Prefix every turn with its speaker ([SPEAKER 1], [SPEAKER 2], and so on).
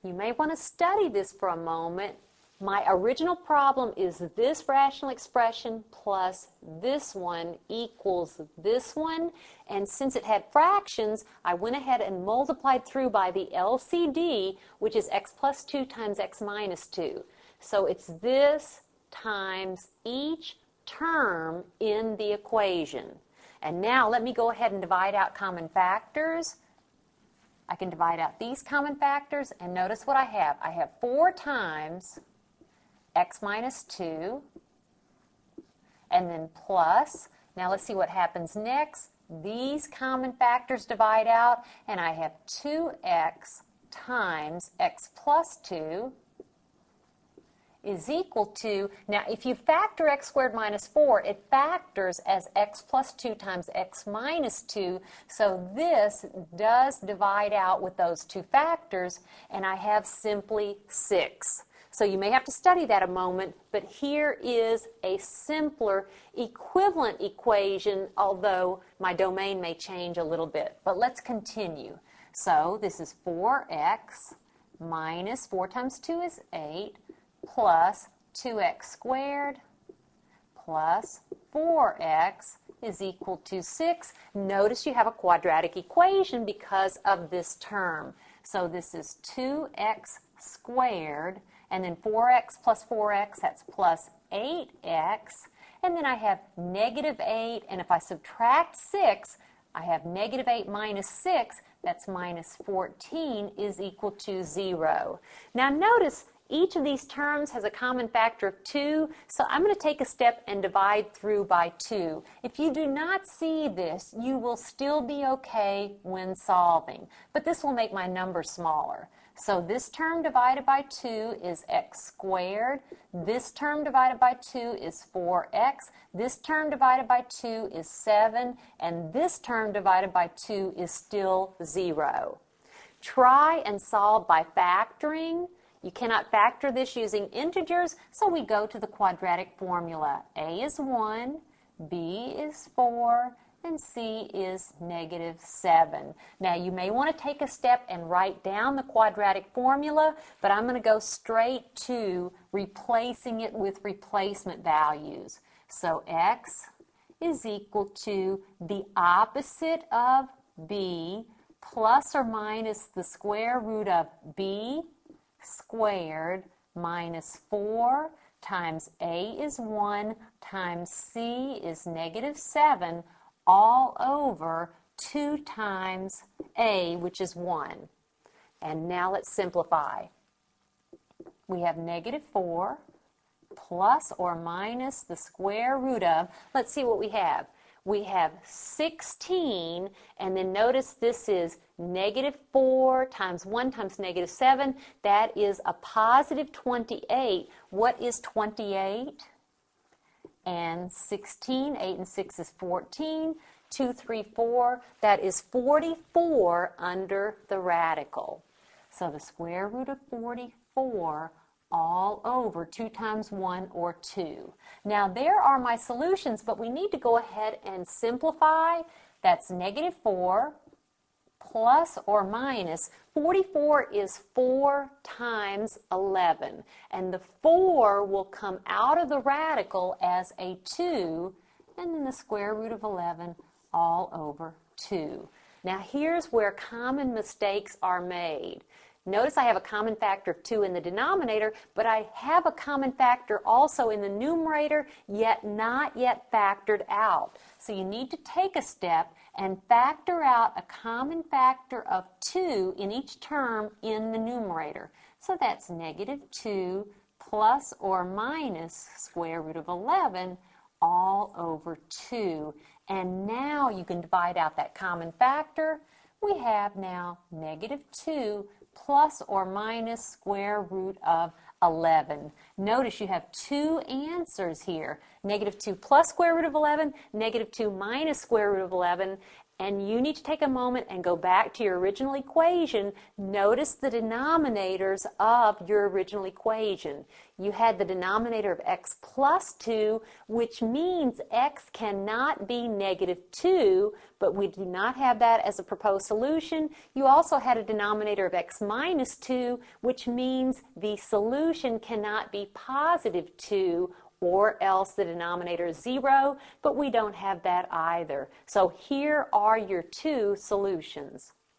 [SPEAKER 1] You may want to study this for a moment. My original problem is this rational expression plus this one equals this one, and since it had fractions, I went ahead and multiplied through by the LCD, which is x plus 2 times x minus 2. So it's this times each term in the equation. And now let me go ahead and divide out common factors. I can divide out these common factors, and notice what I have. I have 4 times x minus 2, and then plus. Now let's see what happens next. These common factors divide out, and I have 2x times x plus 2 is equal to, now if you factor x squared minus 4, it factors as x plus 2 times x minus 2, so this does divide out with those two factors, and I have simply 6. So you may have to study that a moment, but here is a simpler equivalent equation, although my domain may change a little bit. But let's continue. So this is 4x minus 4 times 2 is 8 plus 2x squared plus 4x is equal to 6. Notice you have a quadratic equation because of this term. So this is 2x squared, and then 4x plus 4x, that's plus 8x. And then I have negative 8, and if I subtract 6, I have negative 8 minus 6, that's minus 14, is equal to 0. Now notice each of these terms has a common factor of 2, so I'm going to take a step and divide through by 2. If you do not see this, you will still be okay when solving, but this will make my number smaller. So this term divided by 2 is x squared. This term divided by 2 is 4x. This term divided by 2 is 7. And this term divided by 2 is still 0. Try and solve by factoring. You cannot factor this using integers, so we go to the quadratic formula. A is 1, B is 4, and C is negative 7. Now you may want to take a step and write down the quadratic formula, but I'm going to go straight to replacing it with replacement values. So x is equal to the opposite of b plus or minus the square root of b squared minus 4 times a is 1 times c is negative 7 all over 2 times a, which is 1. And now let's simplify. We have negative 4 plus or minus the square root of, let's see what we have. We have 16, and then notice this is negative 4 times 1 times negative 7. That is a positive 28. What is 28? And 16, 8 and 6 is 14, 2, 3, 4, that is 44 under the radical. So the square root of 44 all over 2 times 1 or 2. Now there are my solutions, but we need to go ahead and simplify. That's negative 4 plus or minus. 44 is 4 times 11, and the 4 will come out of the radical as a 2, and then the square root of 11 all over 2. Now here's where common mistakes are made. Notice I have a common factor of 2 in the denominator, but I have a common factor also in the numerator, yet not yet factored out. So you need to take a step and factor out a common factor of 2 in each term in the numerator. So that's negative 2 plus or minus square root of 11 all over 2. And now you can divide out that common factor. We have now negative 2 plus or minus square root of 11. Notice you have two answers here. Negative 2 plus square root of 11, negative 2 minus square root of 11. And you need to take a moment and go back to your original equation. Notice the denominators of your original equation. You had the denominator of x plus 2, which means x cannot be negative 2, but we do not have that as a proposed solution. You also had a denominator of x minus 2, which means the solution cannot be positive 2, or else the denominator is 0, but we don't have that either. So here are your two solutions.